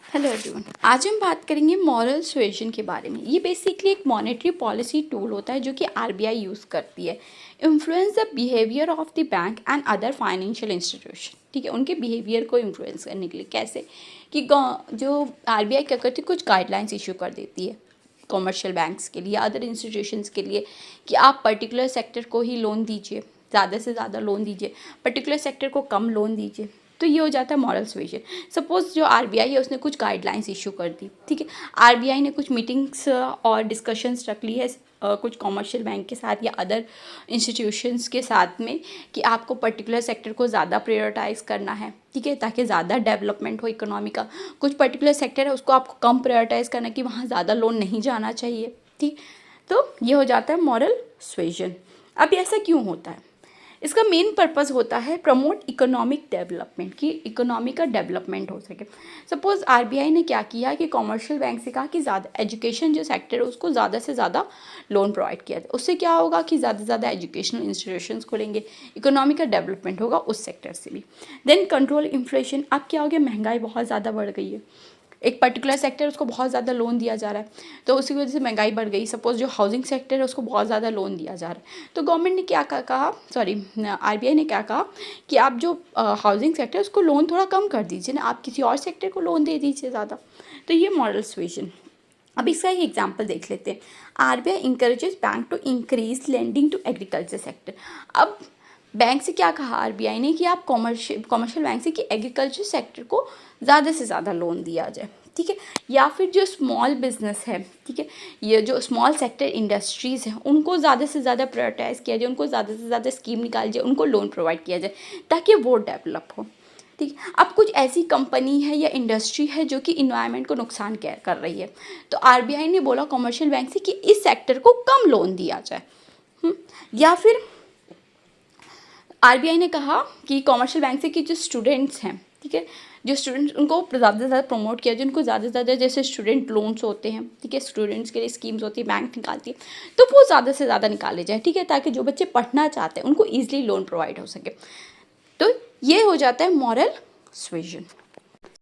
Hello everyone, आज हम बात करेंगे मॉरल सुएजन के बारे में। ये बेसिकली एक मॉनेटरी पॉलिसी टूल होता है जो कि आरबीआई यूज़ करती है influence the behaviour of the bank and other financial institution. ठीक है, उनके बिहेवियर को इन्फ्लुएंस करने के लिए कैसे कि जो आरबीआई क्या करती है, कुछ गाइडलाइंस इशू कर देती है कॉमर्शियल बैंक्स के लिए, अदर इंस्टीट्यूशंस के लिए कि आप पर्टिकुलर सेक्टर को ही लोन दीजिए, ज़्यादा से ज़्यादा लोन दीजिए, पर्टिकुलर सेक्टर को कम लोन दीजिए। तो ये हो जाता है मॉरल सुएजन। सपोज जो आरबीआई है उसने कुछ गाइडलाइंस इशू कर दी, ठीक है, आरबीआई ने कुछ मीटिंग्स और डिस्कशंस रख ली है कुछ कॉमर्शियल बैंक के साथ या अदर इंस्टीट्यूशंस के साथ में कि आपको पर्टिकुलर सेक्टर को ज़्यादा प्रायोरिटाइज करना है, ठीक है, ताकि ज़्यादा डेवलपमेंट हो इकोनॉमी का। कुछ पर्टिकुलर सेक्टर है उसको आपको कम प्रायोरिटाइज करना कि वहाँ ज़्यादा लोन नहीं जाना चाहिए, ठीक। तो ये हो जाता है मॉरल सुएजन। अब ऐसा क्यों होता है? इसका मेन पर्पस होता है प्रमोट इकोनॉमिक डेवलपमेंट, कि इकोनॉमी का डेवलपमेंट हो सके। सपोज आरबीआई ने क्या किया कि कॉमर्शियल बैंक से कहा कि ज़्यादा एजुकेशन जो सेक्टर है उसको ज़्यादा से ज़्यादा लोन प्रोवाइड किया जाए। उससे क्या होगा कि ज़्यादा से ज़्यादा एजुकेशनल इंस्टीट्यूशंस खुलेंगे, इकोनॉमी का डेवलपमेंट होगा उस सेक्टर से भी। Then control inflation. अब क्या हो गया, महंगाई बहुत ज़्यादा बढ़ गई है, एक पर्टिकुलर सेक्टर उसको बहुत ज़्यादा लोन दिया जा रहा है तो उसी वजह से महंगाई बढ़ गई। सपोज़ जो हाउसिंग सेक्टर है उसको बहुत ज़्यादा लोन दिया जा रहा है, तो गवर्नमेंट ने क्या कहा, आरबीआई ने क्या कहा कि आप जो हाउसिंग सेक्टर है उसको लोन थोड़ा कम कर दीजिए ना, आप किसी और सेक्टर को लोन दे दीजिए ज़्यादा। तो ये मॉरल सुएजन। अब इसका एक एग्जाम्पल देख लेते हैं। RBI encourages bank to increase lending to agriculture sector. अब बैंक से क्या कहा आरबीआई ने कि आप कॉमर्शियल बैंक से कि एग्रीकल्चर सेक्टर को ज़्यादा से ज़्यादा लोन दिया जाए, ठीक है। या फिर जो स्मॉल बिजनेस है, ठीक है, ये जो स्मॉल सेक्टर इंडस्ट्रीज़ हैं उनको ज़्यादा से ज़्यादा प्रायोरिटाइज़ किया जाए, उनको ज़्यादा से ज़्यादा स्कीम निकाली जाए, उनको लोन प्रोवाइड किया जाए ताकि वो डेवलप हो, ठीक। अब कुछ ऐसी कंपनी है या इंडस्ट्री है जो कि इन्वायरमेंट को नुकसान कर रही है, तो आरबीआई ने बोला कॉमर्शियल बैंक से कि इस सेक्टर को कम लोन दिया जाए। या फिर आरबीआई ने कहा कि कॉमर्शियल बैंक से कि जो स्टूडेंट्स हैं, ठीक है, जो स्टूडेंट्स उनको ज़्यादा से ज़्यादा प्रमोट किया, जिनको ज़्यादा से ज़्यादा जैसे स्टूडेंट लोन्स होते हैं, ठीक है, स्टूडेंट्स के लिए स्कीम्स होती है बैंक निकालती है, तो वो ज़्यादा से ज़्यादा निकाले जाए, ठीक है, ताकि जो बच्चे पढ़ना चाहते हैं उनको ईजिली लोन प्रोवाइड हो सके। तो ये हो जाता है मॉरल सुएजन।